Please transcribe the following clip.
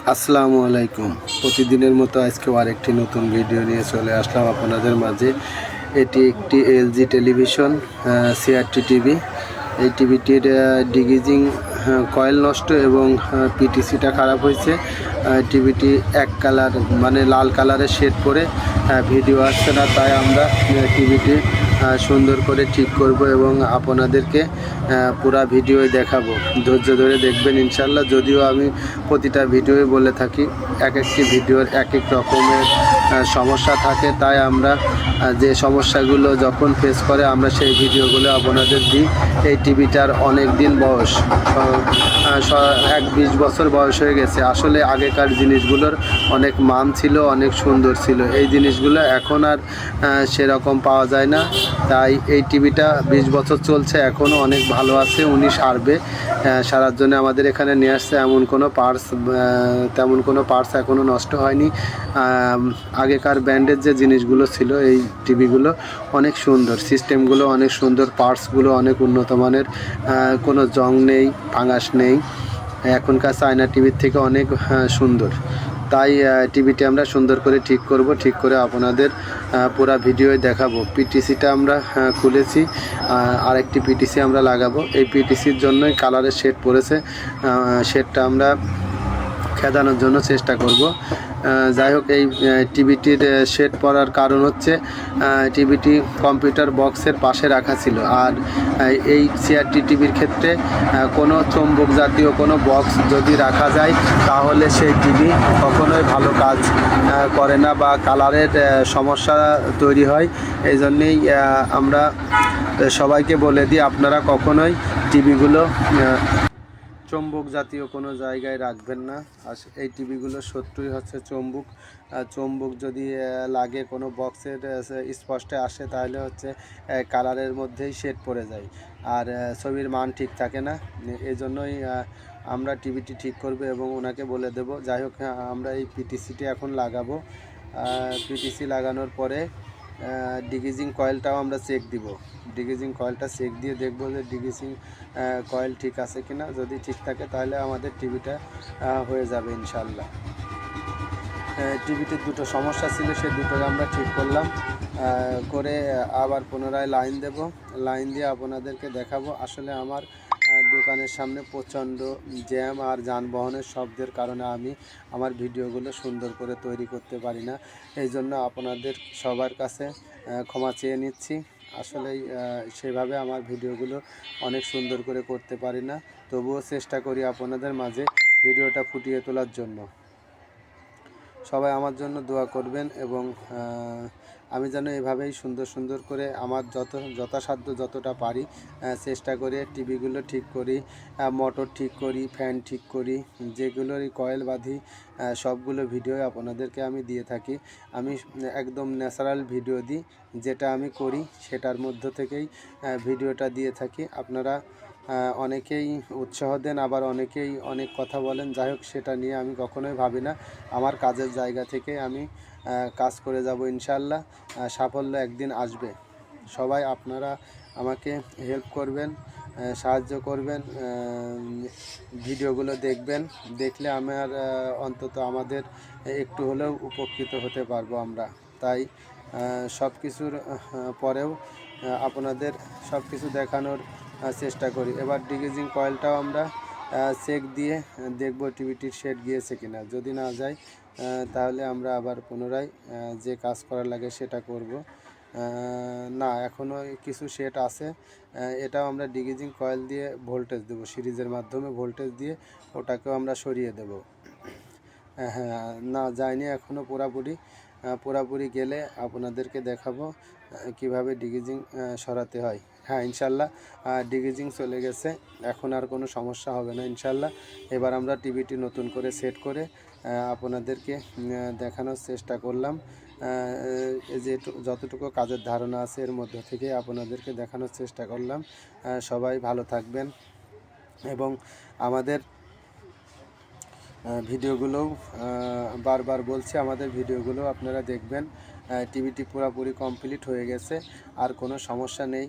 আসসালামু আলাইকুম। প্রতিদিনের মতো আজকেও আরেকটি নতুন ভিডিও নিয়ে চলে আসলাম আপনাদের মাঝে। এটি একটি এলজি টেলিভিশন, সিআরটি টিভি। এই টিভিটির ডিগিজিং কয়েল নষ্ট এবং পিটিসিটা খারাপ হয়েছে। টিভিটি এক কালার মানে লাল কালারের শেড করে ভিডিও আসছে না, তাই আমরা টিভিটি সুন্দর করে ঠিক করব এবং আপনাদেরকে পুরা ভিডিওই দেখাবো। ধৈর্য ধরে দেখবেন ইনশাল্লাহ। যদিও আমি প্রতিটা ভিডিওই বলে থাকি এক একটি ভিডিওর এক এক রকমের সমস্যা থাকে, তাই আমরা যে সমস্যাগুলো যখন ফেস করে আমরা সেই ভিডিওগুলো আপনাদের দিই। এই টিভিটার অনেক দিন বয়স, 20 বছর বয়স হয়ে গেছে। আসলে আগেকার জিনিসগুলোর অনেক মান ছিল, অনেক সুন্দর ছিল। এই জিনিসগুলো এখন আর সেরকম পাওয়া যায় না, তাই এই টিভিটা 20 বছর চলছে, এখনও অনেক ভালো আছে। উনি সারবে, সারার জন্য আমাদের এখানে নিয়ে আসছে। তেমন কোনো পার্টস এখনও নষ্ট হয়নি। আগেকার ব্র্যান্ডের যে জিনিসগুলো ছিল এই টিভিগুলো অনেক সুন্দর, সিস্টেমগুলো অনেক সুন্দর, পার্টসগুলো অনেক উন্নত মানের, কোনো জং নেই, ফাঙ্গাস নেই। এখনকার চায়না টিভির থেকে অনেক সুন্দর। তাই টিভিটি আমরা সুন্দর করে ঠিক করব, ঠিক করে আপনাদের পুরো ভিডিওয় দেখাবো। পিটিসিটা আমরা খুলেছি, আরেকটি পিটিসি আমরা লাগাবো। এই পিটিসির জন্যই কালারের শেড পড়েছে, শেডটা আমরা খেদানোর জন্য চেষ্টা করব। যাই হোক, এই টিভিটির শেড পড়ার কারণ হচ্ছে টিভিটি কম্পিউটার বক্সের পাশে রাখা ছিল। আর এই সিআরটি টিভির ক্ষেত্রে কোনো চৌম্বক জাতীয় কোনো বক্স যদি রাখা যায় তাহলে সেই টিভি কখনোই ভালো কাজ করে না বা কালারের সমস্যা তৈরি হয়। এই জন্যেই আমরা সবাইকে বলে দিই আপনারা কখনোই টিভিগুলো চৌম্বক জাতীয় কোনো জায়গায় রাখবেন না। আর এই টিভিগুলো সত্যই হচ্ছে চৌম্বক যদি লাগে কোনো বক্সের স্পষ্টে আসে তাহলে হচ্ছে কালারের মধ্যেই শেড পড়ে যায় আর ছবির মান ঠিক থাকে না। এই জন্যই আমরা টিভিটি ঠিক করব এবং ওনাকে বলে দেব। যাই হোক, আমরা এই পিটিসিটি এখন লাগাবো। পিটিসি লাগানোর পরে ডিগিজিং কয়েলটাও আমরা চেক দিব। ডিগিজিং কয়েলটা চেক দিয়ে দেখব যে ডিগিজিং কয়েল ঠিক আছে কিনা। যদি ঠিক থাকে তাহলে আমাদের টিভিটা হয়ে যাবে ইনশাল্লাহ। টিভিতে দুটো সমস্যা ছিল, সে দুটোকে আমরা ঠিক করলাম, করে আবার পুনরায় লাইন দেব। লাইন দিয়ে আপনাদেরকে দেখাবো। আসলে আমার দোকানের সামনে প্রচণ্ড জ্যাম আর যানবাহনের শব্দের কারণে আমি আমার ভিডিওগুলো সুন্দর করে তৈরি করতে পারি না। এই জন্য আপনাদের সবার কাছে ক্ষমা চেয়ে নিচ্ছি। আসলেই সেভাবে আমার ভিডিওগুলো অনেক সুন্দর করে করতে পারি না, তবুও চেষ্টা করি আপনাদের মাঝে ভিডিওটা ফুটিয়ে তোলার জন্য। সবাই আমার জন্য দোয়া করবেন এবং আমি যেন এভাবেই সুন্দর করে আমার যথাসাধ্য যতটা পারি চেষ্টা করে টিভিগুলো ঠিক করি, মোটর ঠিক করি, ফ্যান ঠিক করি, যেগুলোরই কয়েল বাঁধি, সবগুলো ভিডিও আপনাদেরকে আমি দিয়ে থাকি। আমি একদম ন্যাচারাল ভিডিও দিই, যেটা আমি করি সেটার মধ্য থেকেই ভিডিওটা দিয়ে থাকি। আপনারা অনেকেই উৎসাহ দেন, আবার অনেকেই অনেক কথা বলেন। যাই হোক, সেটা নিয়ে আমি কখনোই ভাবি না। আমার কাজের জায়গা থেকে আমি কাজ করে যাব ইনশাল্লাহ। সাফল্য একদিন আসবে। সবাই আপনারা আমাকে হেল্প করবেন, সাহায্য করবেন, ভিডিওগুলো দেখবেন। দেখলে আমার অন্তত আমাদের একটু হলেও উপকৃত হতে পারবো আমরা। তাই সব কিছুর পরেও আপনাদের সব কিছু দেখানোর চেষ্টা করি। এবার ডিগিজিং কয়েলটাও আমরা চেক দিয়ে দেখব টিভিটির শেড গিয়েছে কিনা। যদি না যায় তাহলে আমরা আবার পুনরায় যে কাজ করার লাগে সেটা করব। না, এখনও কিছু শেড আছে, এটাও আমরা ডিগিজিং কয়েল দিয়ে ভোল্টেজ দেব, সিরিজের মাধ্যমে ভোল্টেজ দিয়ে ওটাকেও আমরা সরিয়ে দেব। হ্যাঁ, না যায়নি এখনও পুরাপুরি গেলে আপনাদেরকে দেখাবো কিভাবে ডিগিজিং সরাতে হয়। হ্যাঁ, ইনশাল্লাহ ডিগিজিং চলে গেছে, এখন আর কোনো সমস্যা হবে না ইনশাল্লাহ। এবার আমরা টিভিটি নতুন করে সেট করে আপনাদেরকে দেখানোর চেষ্টা করলাম। যে যতটুকু কাজের ধারণা আছে এর মধ্য থেকে আপনাদেরকে দেখানোর চেষ্টা করলাম। সবাই ভালো থাকবেন এবং আমাদের ভিডিওগুলোও বারবার বলছি, আমাদের ভিডিওগুলো আপনারা দেখবেন। টিভিটি পুরোপুরি কমপ্লিট হয়ে গেছে, আর কোনো সমস্যা নেই।